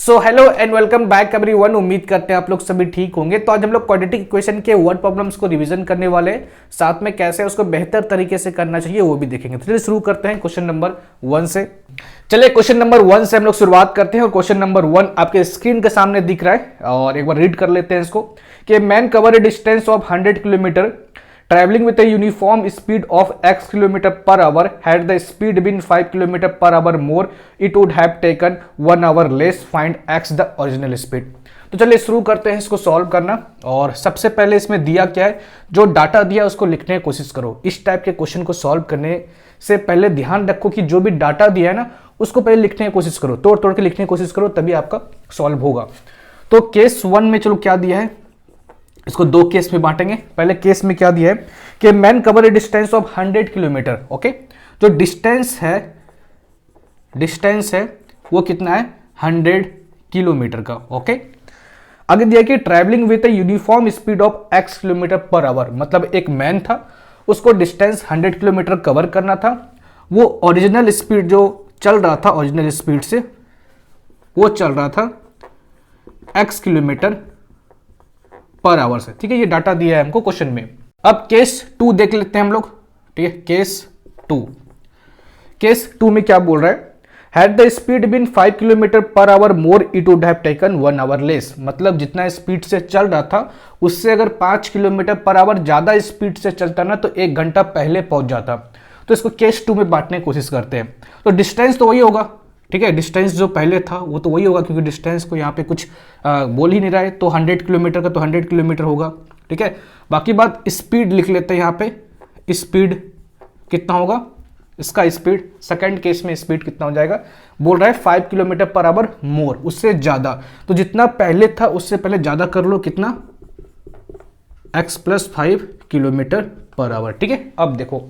So hello and welcome back everyone. उम्मीद करते हैं आप लोग सभी ठीक होंगे। तो आज हम लोग क्वाड्रेटिक इक्वेशन के वर्ड प्रॉब्लम्स को रिवीजन करने वाले हैं, साथ में कैसे उसको बेहतर तरीके से करना चाहिए वो भी देखेंगे। तो चलिए शुरू करते हैं क्वेश्चन नंबर 1 से। चलिए क्वेश्चन नंबर 1 से हम लोग शुरुआत करते हैं और क्वेश्चन नंबर 1 आपके स्क्रीन के सामने दिख रहा है और एक बार रीड कर लेते हैं इसको कि man cover A distance of 100 kilometre traveling with a uniform speed of x kilometer per hour. Had the speed been 5 kilometer per hour more, it would have taken 1 hour less. Find x the original speed. तो चलिए शुरू करते हैं इसको solve करना। और सबसे पहले इसमें दिया क्या है, जो डाटा दिया उसको लिखने की कोशिश करो। इस टाइप के क्वेश्चन को सॉल्व करने से पहले ध्यान रखो कि जो भी डाटा दिया है ना उसको पहले लिखने की कोशिश करो, तोड़ तोड़ के लिखने की कोशिश करो, तभी आपका सॉल्व होगा। तो केस 1 में चलो क्या दिया है, इसको दो केस में बांटेंगे। पहले केस में क्या दिया है कि man cover A distance of 100 kilometre. Okay, जो डिस्टेंस है वो कितना है, 100 किलोमीटर का। ओके, आगे दिया कि travelling with a uniform speed of x kilometre per our, मतलब एक मैन था, उसको डिस्टेंस 100 किलोमीटर कवर करना था। वो ओरिजिनल स्पीड जो चल रहा था, ओरिजिनल स्पीड से वो चल रहा था x किलोमीटर पर आवर से। ठीक है, ये डाटा दिया है हमको क्वेश्चन में। अब केस 2 देख लेते हैं हम लोग। ठीक है, केस 2 में क्या बोल रहा है, had the speed been 5 kilometre per hour more it would have taken 1 hour less. मतलब जितना स्पीड से चल रहा था उससे अगर 5 किलोमीटर पर आवर ज्यादा स्पीड से चलता ना तो 1 घंटा पहले पहुंच जाता। तो इसको केस 2 में बांटने की कोशिश करते हैं। तो डिस्टेंस तो वही होगा, ठीक है, डिस्टेंस जो पहले था वो तो वही होगा, क्योंकि डिस्टेंस को यहाँ पे कुछ बोल ही नहीं रहा है। तो 100 किलोमीटर का तो 100 किलोमीटर होगा। ठीक है, बाकी बात स्पीड लिख लेते हैं। यहाँ पे स्पीड कितना होगा, इसका स्पीड सेकंड केस में स्पीड कितना हो जाएगा, बोल रहा है 5 किलोमीटर पर आवर मोर, उससे ज्यादा। तो जितना पहले था उससे पहले ज्यादा कर लो, कितना, x + 5 किलोमीटर पर आवर। ठीक है, अब देखो,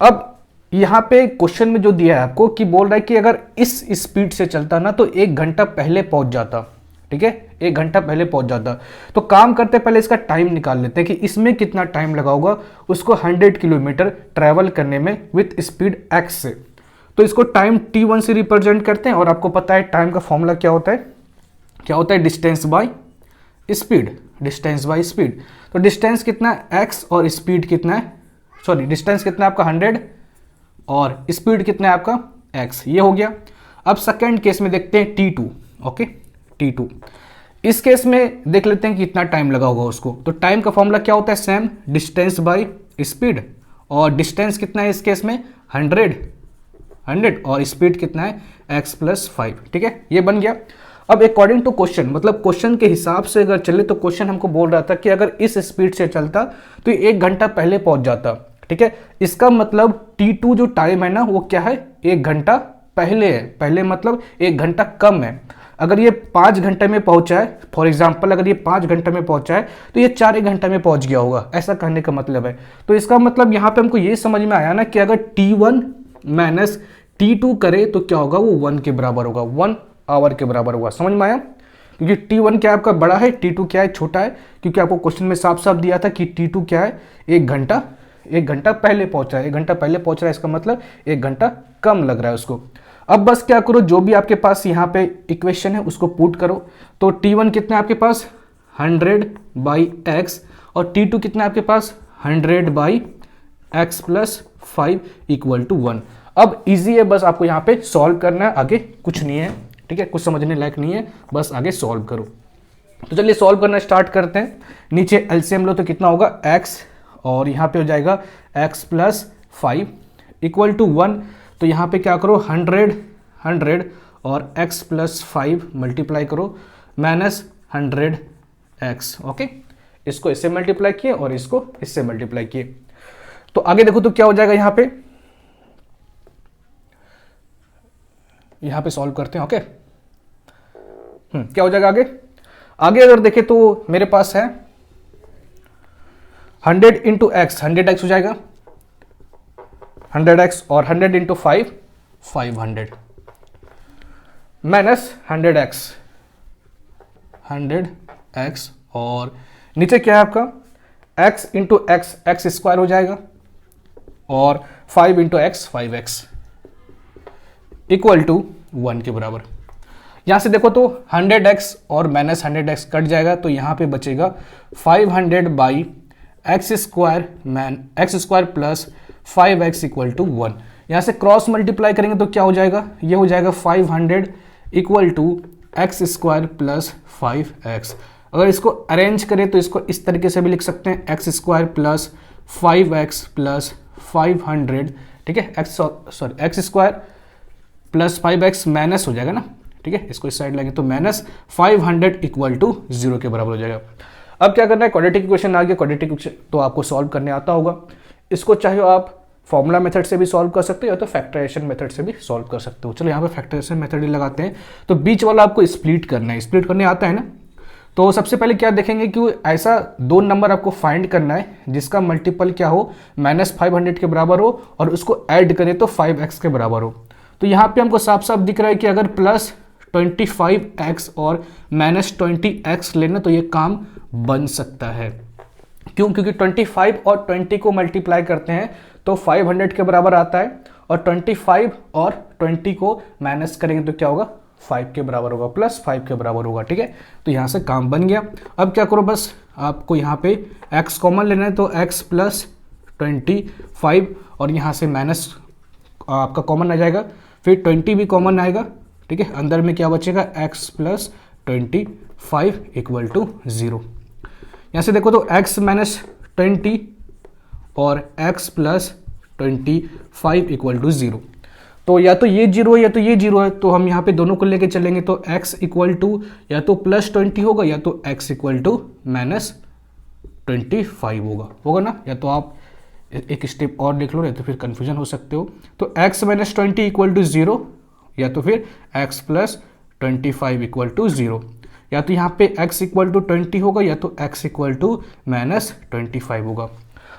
अब यहां पे क्वेश्चन में जो दिया है आपको कि बोल रहा है कि अगर इस स्पीड से चलता ना तो 1 घंटा पहले पहुंच जाता। ठीक है, 1 घंटा पहले पहुंच जाता। तो काम करते पहले इसका टाइम निकाल लेते हैं कि इसमें कितना टाइम लगा होगा उसको 100 किलोमीटर ट्रैवल करने में विथ स्पीड x से। तो इसको टाइम t1 से रिप्रेजेंट करते हैं। और आपको पता है टाइम का फॉर्मूला क्या होता है, डिस्टेंस बाय स्पीड। तो डिस्टेंस कितना है x और स्पीड कितना है, सॉरी डिस्टेंस कितना है आपका 100 और स्पीड कितना है आपका x, ये हो गया। अब सेकंड केस में देखते हैं t2। ओके, t2 इस केस में देख लेते हैं कि कितना टाइम लगा होगा उसको। तो टाइम का फॉर्मूला क्या होता है, सेम डिस्टेंस बाय स्पीड। और डिस्टेंस कितना है इस केस में 100 और स्पीड कितना है x + 5। ठीक है, ये बन गया। अब अकॉर्डिंग टू क्वेश्चन, मतलब क्वेश्चन के हिसाब से अगर चले तो क्वेश्चन हमको बोल रहा था कि अगर इस स्पीड से चलता तो 1 घंटा पहले पहुंच जाता। ठीक है, इसका मतलब t2 जो टाइम है ना वो क्या है, 1 घंटा पहले है। पहले मतलब 1 घंटा कम है। अगर ये 5 घंटे में पहुंचा है, फॉर एग्जांपल अगर ये 5 घंटे में पहुंचा है तो ये 4 घंटे में पहुंच गया होगा, ऐसा कहने का मतलब है। तो इसका मतलब यहाँ पे हमको ये समझ में आया ना कि अगर t1 माइनस t2 करे तो क्या होगा, वो 1 के बराबर होगा, 1 आवर के बराबर होगा। समझ में आया, क्योंकि t1 क्या आपका बड़ा है, t2 क्या है छोटा है। क्योंकि आपको क्वेश्चन में साफ साफ दिया था कि t2 क्या है, 1 घंटा पहले पहुंचा है। 1 घंटा पहले पहुंच रहा है, इसका मतलब 1 घंटा कम लग रहा है उसको। अब बस क्या करो, जो भी आपके पास यहाँ पे इक्वेशन है उसको पुट करो। तो t1 कितना है आपके पास 100/x और t2 कितना है आपके पास 100/x + 5 = 1। अब इजी है, बस आपको यहाँ पे सॉल्व करना है, आगे कुछ नहीं है। ठीक है, कुछ समझने लायक नहीं है, बस आगे सॉल्व करो। तो चलिए सॉल्व करना स्टार्ट करते हैं। नीचे एलसीएम लो तो कितना होगा x और यहाँ पे हो जाएगा x + 5 = 1। तो यहाँ पे क्या करो, 100 और x + 5 मल्टीप्लाई करो -100x। ओके, इसको इससे मल्टीप्लाई किए और इसको इससे मल्टीप्लाई किए। तो आगे देखो तो क्या हो जाएगा, यहाँ पे सॉल्व करते हैं। ओके, क्या हो जाएगा आगे अगर देखें तो मेरे पास है 100 × x, 100x हो जाएगा 100x और 100 × 5 500 माइनस 100x और नीचे क्या है आपका x × x स्क्वायर हो जाएगा और 5 × x 5x = 1 के बराबर। यहाँ से देखो तो 100x और माइनस 100x कट जाएगा, तो यहाँ पे बचेगा 500 by x square plus 5x equal to 1। यहाँ से क्रॉस मल्टीप्लाई करेंगे तो क्या हो जाएगा, ये हो जाएगा 500 equal to x square plus 5x। अगर इसको अरेंज करें तो इसको इस तरीके से भी लिख सकते हैं, x square plus 5x plus 500, ठीक है, x square plus 5x minus हो जाएगा ना, ठीक है, इसको इस साइड लाएंगे तो माइनस 500 इक्वल टू 0 के बराबर हो जाएगा। अब क्या करना है, क्वाड्रेटिक इक्वेशन आ गया, क्वाड्रेटिक इक्वेशन तो आपको सॉल्व करने आता होगा। इसको चाहे आप फॉर्मूला मेथड से भी सॉल्व कर सकते हो या तो फैक्टराइजेशन मेथड से भी सॉल्व कर सकते हो। चलो यहाँ पे फैक्टराइजेशन मेथड ही लगाते हैं। तो बीच वाला आपको स्प्लिट करना है, स्प्लिट करने आता है ना। तो सबसे पहले क्या देखेंगे कि ऐसा दो नंबर आपको फाइंड करना है जिसका मल्टीपल क्या हो, -500 के बराबर हो और उसको ऐड करें तो 5x के बराबर हो। तो यहाँ पे हमको साफ साफ दिख रहा है कि अगर प्लस 25x और -20x लेना तो ये काम बन सकता है। क्यों? क्योंकि 25 और 20 को मल्टीप्लाई करते हैं तो 500 के बराबर आता है और 25 और 20 को माइनस करेंगे तो क्या होगा, 5 के बराबर होगा, प्लस 5 के बराबर होगा, ठीक है। तो यहाँ से काम बन गया। अब क्या करो, बस आपको यहाँ पे x कॉमन लेना है तो x प्लस 25 और यहाँ से माइनस आपका कॉमन आ जाएगा, फिर 20 भी कॉमन आएगा, ठीक है। अंदर में क्या बचेगा, x प्लस 25 इक्वल टू 0। यहाँ से देखो तो x माइनस 20 और x प्लस 25 इक्वल टू 0। तो या तो ये 0 है या तो ये 0 है, तो हम यहाँ पे दोनों को लेके चलेंगे तो x इक्वल टू या तो प्लस 20 होगा या तो x इक्वल टू माइनस 25 होगा ना। या तो आप एक स्टेप और लिख लो या तो फिर कंफ्यूजन हो सकते हो। तो x माइनस 20 इक्वल टू 0 या तो फिर x प्लस 25 इक्वल टू 0। या तो यहाँ पे x इक्वल टू 20 होगा या तो x इक्वल टू माइनस 25 होगा।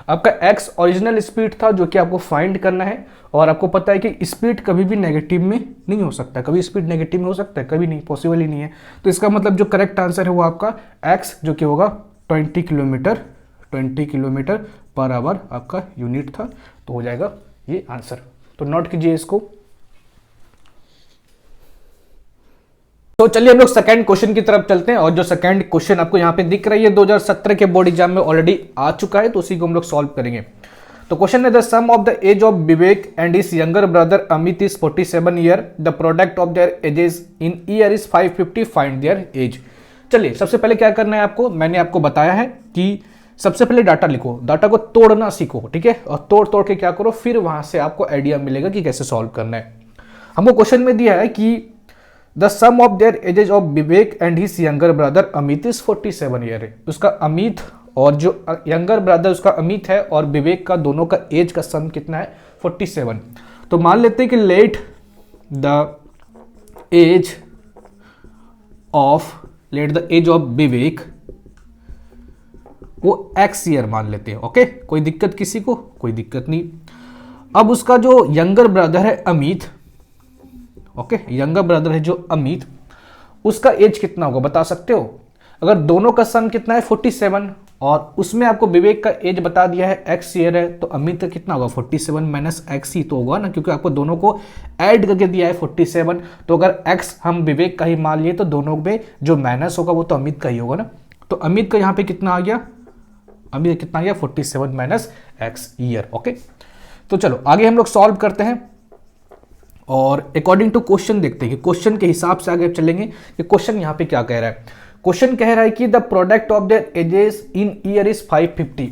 आपका x ओरिजिनल स्पीड था जो कि आपको फाइंड करना है, और आपको पता है कि स्पीड कभी भी नेगेटिव में नहीं हो सकता। कभी स्पीड नेगेटिव में हो सकता है, कभी नहीं, पॉसिबल ही नहीं है। तो इसका मतलब जो करेक्ट आंसर है वो आपका x जो कि होगा 20 किलोमीटर पर आवर आपका यूनिट था, तो हो जाएगा ये आंसर। तो नोट कीजिए इसको। तो चलिए हम लोग सेकंड क्वेश्चन की तरफ चलते हैं, और जो सेकंड क्वेश्चन आपको यहाँ पे दिख रही है 2017 के बोर्ड एग्जाम में ऑलरेडी आ चुका है, तो उसी को हम लोग सॉल्व करेंगे। तो क्वेश्चन है, the sum of the age of Vivek and his younger brother Amit is 47 year, the product of their ages in year is 550, find their age. चलिए सबसे पहले क्या करना है आपको, मैंने आपको बताया है कि सबसे पहले डाटा लिखो, डाटा को तोड़ना सीखो, ठीक है, और तोड़ के क्या करो, फिर वहां से आपको आइडिया मिलेगा कि कैसे सॉल्व करना है। हमको क्वेश्चन में दिया है कि the sum of their ages of Vivek and his younger brother Amit is 47 year है। उसका अमित और जो यंगर ब्रदर उसका अमित है और विवेक का दोनों का एज का सम कितना है, 47। तो मान लेते हैं कि लेट द एज ऑफ विवेक वो x ईयर मान लेते हैं। ओके, कोई दिक्कत किसी को? कोई दिक्कत नहीं। अब उसका जो यंगर ब्रदर है अमित, ओके, यंगर ब्रदर है जो अमित, उसका एज कितना होगा बता सकते हो? अगर दोनों का सम कितना है 47 और उसमें आपको विवेक का एज बता दिया है x ईयर है, तो अमित का कितना होगा, 47 माइनस x ही तो होगा ना, क्योंकि आपको दोनों को ऐड करके दिया है 47। तो अगर x हम विवेक का ही मान लिए तो दोनों में जो माइनस होगा वो तो अमित का ही होगा ना। तो अमित का यहाँ पे कितना आ गया, अमित कितना आ गया, 47 माइनस x ईयर। ओके, तो चलो आगे हम लोग सॉल्व करते हैं और अकॉर्डिंग टू क्वेश्चन देखते हैं कि क्वेश्चन के हिसाब से आगे चलेंगे कि क्वेश्चन यहाँ पे क्या कह रहा है। क्वेश्चन कह रहा है कि the product of their ages in year is 550।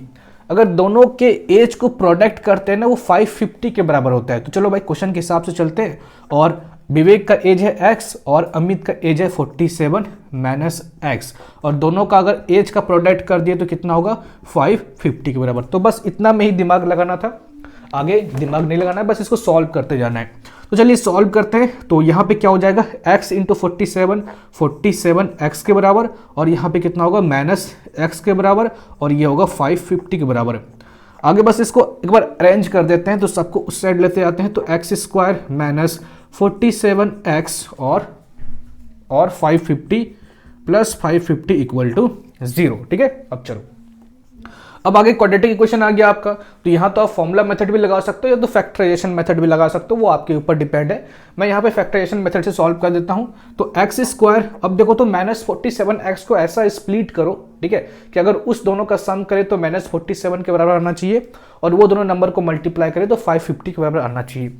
अगर दोनों के एज को प्रोडक्ट करते हैं ना वो 550 के बराबर होता है। तो चलो भाई क्वेश्चन के हिसाब से चलते हैं, और विवेक का एज है x और अमित का एज है 47 माइनस x, और दोनों का अगर एज का प्रोडक्ट कर दिए तो कितना होगा, 550 के बराबर। तो बस इतना में ही दिमाग लगाना था, आगे दिमाग नहीं लगाना है, बस इसको सॉल्व करते जाना है। तो चलिए सॉल्व करते हैं। तो यहाँ पे क्या हो जाएगा, x इंटू 47 x के बराबर, और यहाँ पे कितना होगा, माइनस x के बराबर, और ये होगा 550 के बराबर। आगे बस इसको एक बार अरेंज कर देते हैं, तो सबको उस साइड लेते आते हैं। तो एक्स स्क्वायर माइनस 47x और 550 प्लस 550 इक्वल टू 0, ठीक है। अब चलो, अब आगे क्वाड्रेटिक इक्वेशन आ गया आपका, तो यहाँ तो आप फॉर्मूला मेथड भी लगा सकते हो या तो फैक्टराइजेशन मेथड भी लगा सकते हो, वो आपके ऊपर डिपेंड है। मैं यहाँ पे फैक्टराइजेशन मेथड से सॉल्व कर देता हूँ। तो एक्स स्क्वायर, अब देखो तो -47x को ऐसा स्प्लिट करो, ठीक है, कि अगर उस दोनों का सम करे तो -47 के बराबर आना चाहिए, और वो दोनों नंबर को मल्टीप्लाई करे तो 550 के बराबर आना चाहिए।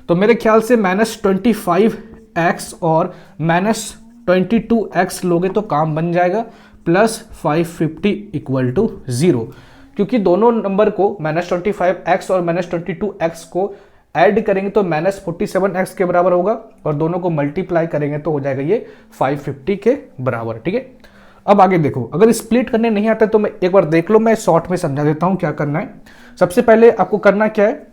तो मेरे ख्याल से -25x और -22x लोगे तो काम बन जाएगा, प्लस 550 इक्वल टू 0, क्योंकि दोनों नंबर को -25x और -22x को ऐड करेंगे तो -47x के बराबर होगा, और दोनों को मल्टीप्लाई करेंगे तो हो जाएगा ये 550 के बराबर, ठीक है। अब आगे देखो, अगर स्प्लिट करने नहीं आता तो मैं एक बार देख लो, मैं शॉर्ट में समझा देता हूं क्या करना है। सबसे पहले आपको करना क्या है,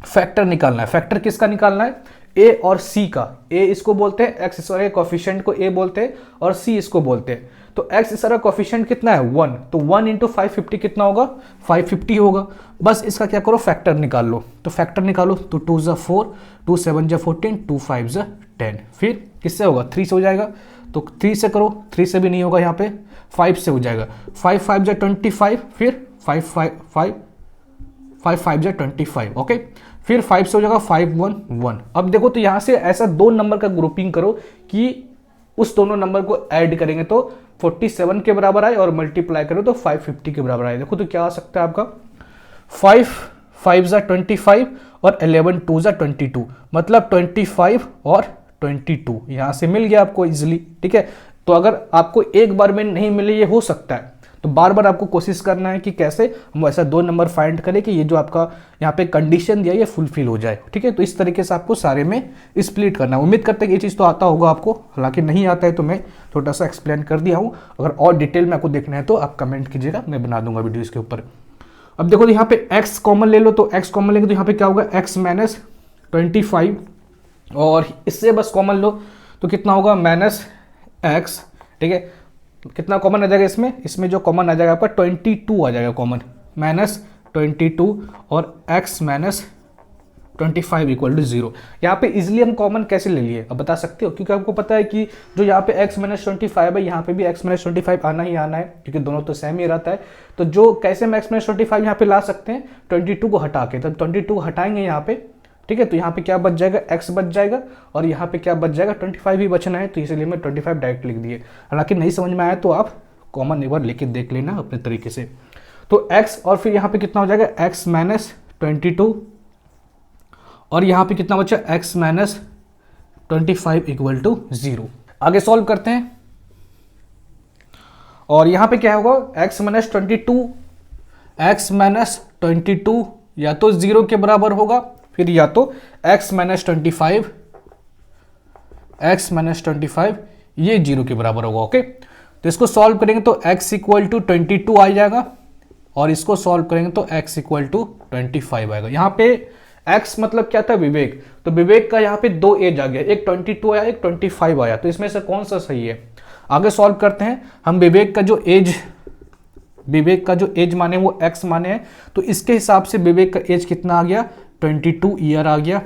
फैक्टर निकालना है। फैक्टर किसका निकालना है, ए और सी का। ए इसको बोलते हैं, एक्स इस वाले कोफिशिएंट को ए बोलते हैं, और सी इसको बोलते हैं। तो एक्स इस वाला कोफिशिएंट कितना है 1, तो 1 इंटू 550 कितना होगा 550 होगा। बस इसका क्या करो, फैक्टर निकाल लो। तो फैक्टर निकालो, तो 2 ज़ा 4, 2 7 ज़ा 14, 2 5 ज़ा 10, फिर किससे होगा 3 से हो जाएगा। तो 3 से करो, 3 से भी नहीं होगा, यहाँ पे 5 से हो जाएगा। 5 5 ज़ा 25, फिर 5 5 ज़ा 25, ओके। फिर 5 से हो जाएगा 5 1 1। अब देखो तो यहाँ से ऐसा दो नंबर का ग्रुपिंग करो कि उस दोनों नंबर को ऐड करेंगे तो 47 के बराबर आए, और मल्टीप्लाई करो तो 550 के बराबर आए। देखो तो क्या आ सकता है आपका 5 5 ज़ा 25 और 11 2 ज़ा 22, मतलब 25 और 22 यहाँ से मिल गया आपको इजिली, ठीक है। तो अगर आपको एक बार में नहीं मिले, ये हो सकता है, तो बार बार आपको कोशिश करना है कि कैसे हम ऐसा दो नंबर फाइंड करें कि ये जो आपका यहाँ पे कंडीशन दिया ये फुलफिल हो जाए, ठीक है। तो इस तरीके से आपको सारे में स्प्लिट करना है। उम्मीद करते हैं कि ये चीज़ तो आता होगा आपको, हालांकि नहीं आता है तो मैं छोटा सा एक्सप्लेन कर दिया हूँ। अगर और डिटेल में आपको देखना है तो आप कमेंट कीजिएगा, मैं बना दूंगा वीडियो इसके ऊपर। अब देखो यहाँ पे x कॉमन ले लो, तो x कॉमन लेंगे तो यहाँ पे क्या होगा x -25, और इससे बस कॉमन लो तो कितना होगा -x, ठीक है। कितना कॉमन आ जाएगा इसमें जो कॉमन आ जाएगा आपका 22 आ जाएगा कॉमन, -22 और x -25 इक्वल टू 0। यहाँ पे इजिली हम कॉमन कैसे ले लिए अब बता सकते हो, क्योंकि आपको पता है कि जो यहाँ पे x -25 है, यहाँ पे भी x -25 आना ही आना है, क्योंकि दोनों तो सेम ही रहता है। तो जो कैसे हम x -25 यहाँ पे ला सकते हैं 22 को हटा के, तब 22 को हटाएंगे यहाँ पे, ठीक है। तो यहाँ पे क्या बच जाएगा x बच जाएगा, और यहाँ पे क्या बच जाएगा 25 ही बचना है, तो इसलिए मैं 25 डायरेक्ट लिख दिए। हालांकि नहीं समझ में आया तो आप कॉमन एक बार लेके देख लेना अपने तरीके से। तो x और फिर यहाँ पे कितना हो जाएगा x -22, और यहाँ पे कितना बचा x -25 इक्वल टू 0। आगे सॉल्व करते हैं, और यहाँ पे क्या होगा x -22 या तो 0 के बराबर होगा, फिर या तो x -25 ये 0 के बराबर होगा, ओके। तो इसको सॉल्व करेंगे तो x इक्वल टू 22 आ जाएगा, और इसको सॉल्व करेंगे तो x इक्वल टू 25 आएगा। यहाँ पे x मतलब क्या था विवेक, तो विवेक का यहाँ पे दो एज आ गया, एक 22 आया, एक 25 आया, तो इसमें से कौन सा सही है। आगे सॉल्व करते हैं हम। विवेक का जो एज माने वो x माने हैं, तो इसके हिसाब से विवेक का एज कितना आ गया 22 ईयर आ गया,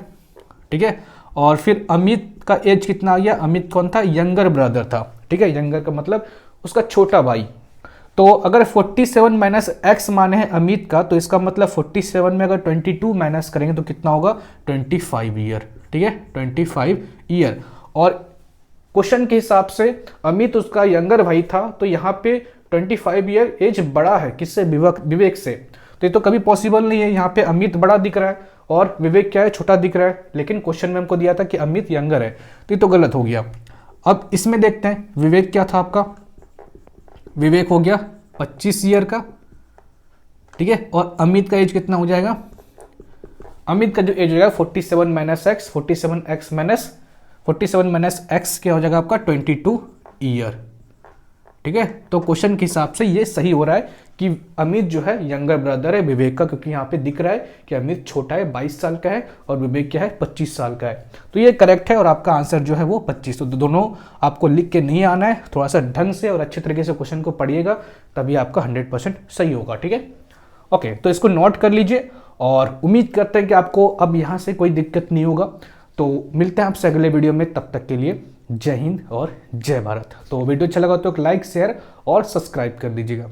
ठीक है। और फिर अमित का एज कितना आ गया, अमित कौन था यंगर ब्रदर था, ठीक है। यंगर का मतलब उसका छोटा भाई। तो अगर 47 माइनस x माने हैं अमित का, तो इसका मतलब 47 में अगर 22 माइनस करेंगे तो कितना होगा 25 ईयर, ठीक है 25 ईयर। और क्वेश्चन के हिसाब से अमित उसका यंगर भाई था, तो यहाँ पे 25 ईयर एज बड़ा है किससे विवेक से, तो ये तो कभी पॉसिबल नहीं है। यहाँ पे अमित बड़ा दिख रहा है और विवेक क्या है छोटा दिख रहा है, लेकिन क्वेश्चन में हमको दिया था कि अमित यंगर है, तो ये तो गलत हो गया। अब इसमें देखते हैं विवेक क्या था आपका, विवेक हो गया 25 ईयर का, ठीक है। और अमित का एज कितना हो जाएगा, अमित का जो एज हो जाएगा 47 माइनस एक्स, 47 माइनस एक्स क्या हो जाएगा आपका 22 ईयर, ठीक है। तो क्वेश्चन के हिसाब से ये सही हो रहा है कि अमित जो है यंगर ब्रदर है विवेक का, क्योंकि यहाँ पे दिख रहा है कि अमित छोटा है 22 साल का है और विवेक क्या है 25 साल का है, तो ये करेक्ट है। और आपका आंसर जो है वो 25। तो दोनों आपको लिख के नहीं आना है, थोड़ा सा ढंग से और अच्छे तरीके से क्वेश्चन को पढ़िएगा, तभी आपका 100% सही होगा, ठीक है। ओके, तो इसको नोट कर लीजिए और उम्मीद करते हैं कि आपको अब यहाँ से कोई दिक्कत नहीं होगा। तो मिलते हैं आपसे अगले वीडियो में, तब तक के लिए जय हिंद और जय भारत। तो वीडियो अच्छा लगा तो एक लाइक शेयर और सब्सक्राइब कर दीजिएगा।